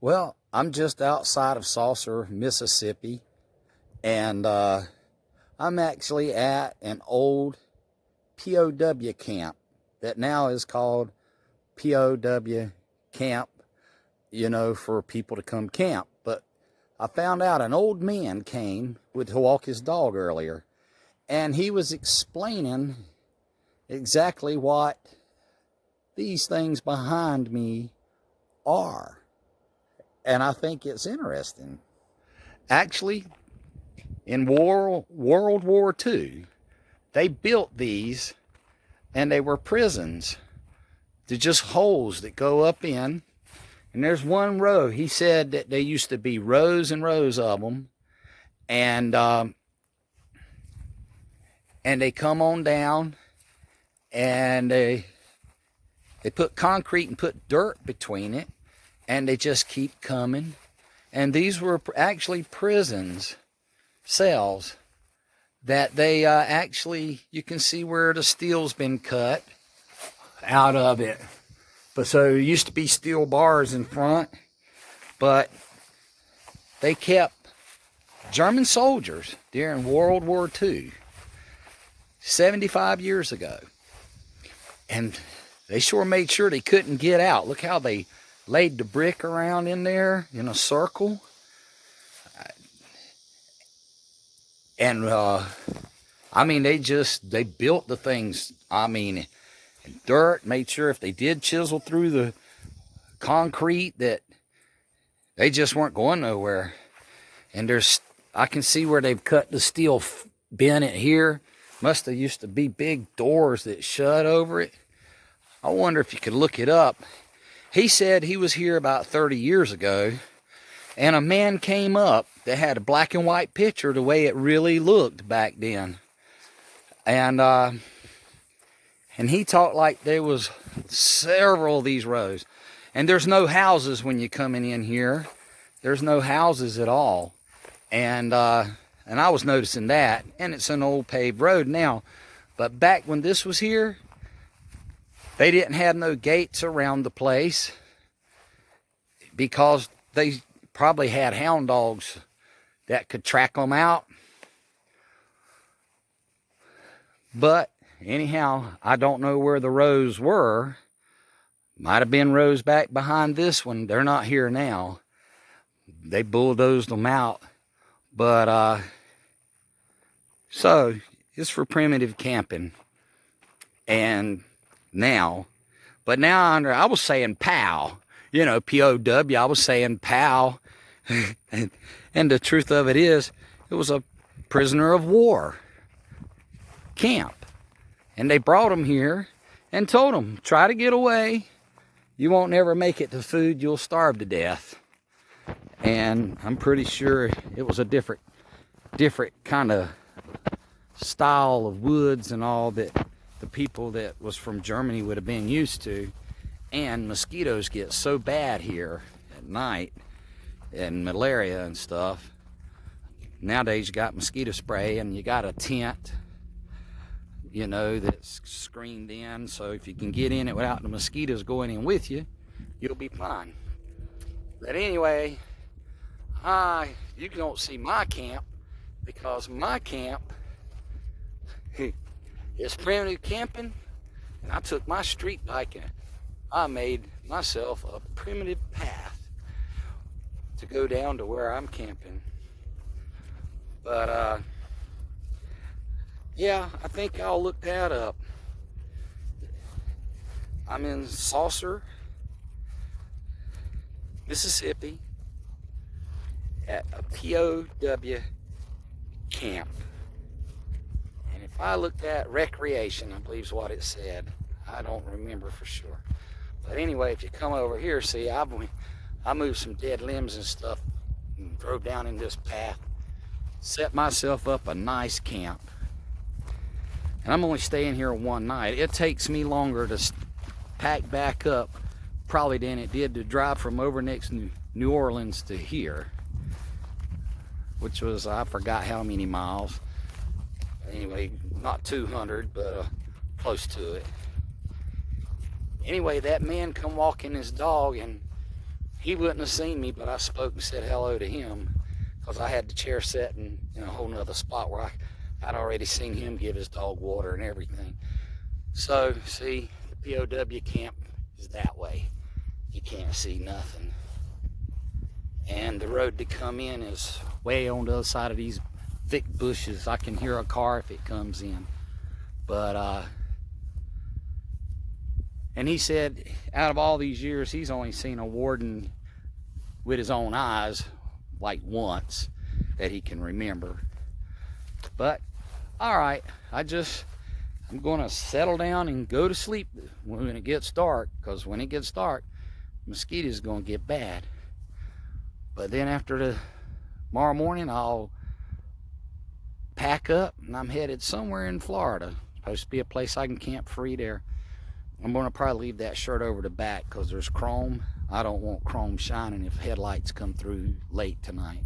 Well, I'm just outside of Saucer, Mississippi, and I'm actually at an old POW camp that now is called POW camp, for people to come camp. But I found out an old man came to walk his dog earlier, and he was explaining exactly what these things behind me are. And I think it's interesting. Actually, in World War II, they built these, and they were prisons. They're just holes that go up in. And there's one row. He said that there used to be rows and rows of them. And they come on down, and they put concrete and put dirt between it. And they just keep coming. And these were actually prisons, cells, that they actually, you can see where the steel's been cut out of it. But so it used to be steel bars in front, but they kept German soldiers during World War II, 75 years ago. And they sure made sure they couldn't get out. Look how they laid the brick around in there in a circle. And I mean, they built the things, in dirt, made sure if they did chisel through the concrete that they just weren't going nowhere. And I can see where they've cut the steel bent it here. Must have used to be big doors that shut over it. I wonder if you could look it up. He said he was here about 30 years ago, and a man came up that had a black and white picture the way it really looked back then. And he talked like there was several of these rows. And there's no houses when you're coming in here. There's no houses at all. And I was noticing that, and it's an old paved road now. But back when this was here, they didn't have no gates around the place because they probably had hound dogs that could track them out. But anyhow, I don't know where the rows were. Might have been rows back behind this one. They're not here now. They bulldozed them out. But, so it's for primitive camping. And but now I was saying POW, POW, I was saying POW. and the truth of it is, it was a prisoner of war camp. And they brought them here and told them, try to get away. You won't never make it to food. You'll starve to death. And I'm pretty sure it was a different kind of style of woods and all that the people that was from Germany would have been used to. And mosquitoes get so bad here at night, and malaria and stuff. Nowadays you got mosquito spray, and you got a tent, that's screened in, so if you can get in it without the mosquitoes going in with you, you'll be fine. But anyway, you don't see my camp, because my camp is primitive camping, and I took my street bike and I made myself a primitive path to go down to where I'm camping. But yeah, I think I'll look that up. I'm in Saucer, Mississippi, at a POW camp. And if I looked at recreation, I believe is what it said. I don't remember for sure. But anyway, if you come over here, see, I moved some dead limbs and stuff and drove down in this path, set myself up a nice camp. And I'm only staying here one night. It takes me longer to pack back up probably than it did to drive from over next New Orleans to here, which was, I forgot how many miles. Anyway, not 200, but close to it. Anyway, that man come walking his dog, and he wouldn't have seen me, but I spoke and said hello to him, because I had the chair set in a whole nother spot where I'd already seen him give his dog water and everything. So, see, the POW camp is that way. You can't see nothing. And the road to come in is way on the other side of these thick bushes. I can hear a car if it comes in. But, and he said out of all these years, he's only seen a warden with his own eyes like once that he can remember. But, all right, I'm going to settle down and go to sleep when it gets dark, because when it gets dark, mosquitoes are going to get bad. But then after tomorrow morning, I'll pack up and I'm headed somewhere in Florida. Supposed to be a place I can camp free there. I'm going to probably leave that shirt over the back because there's chrome. I don't want chrome shining if headlights come through late tonight.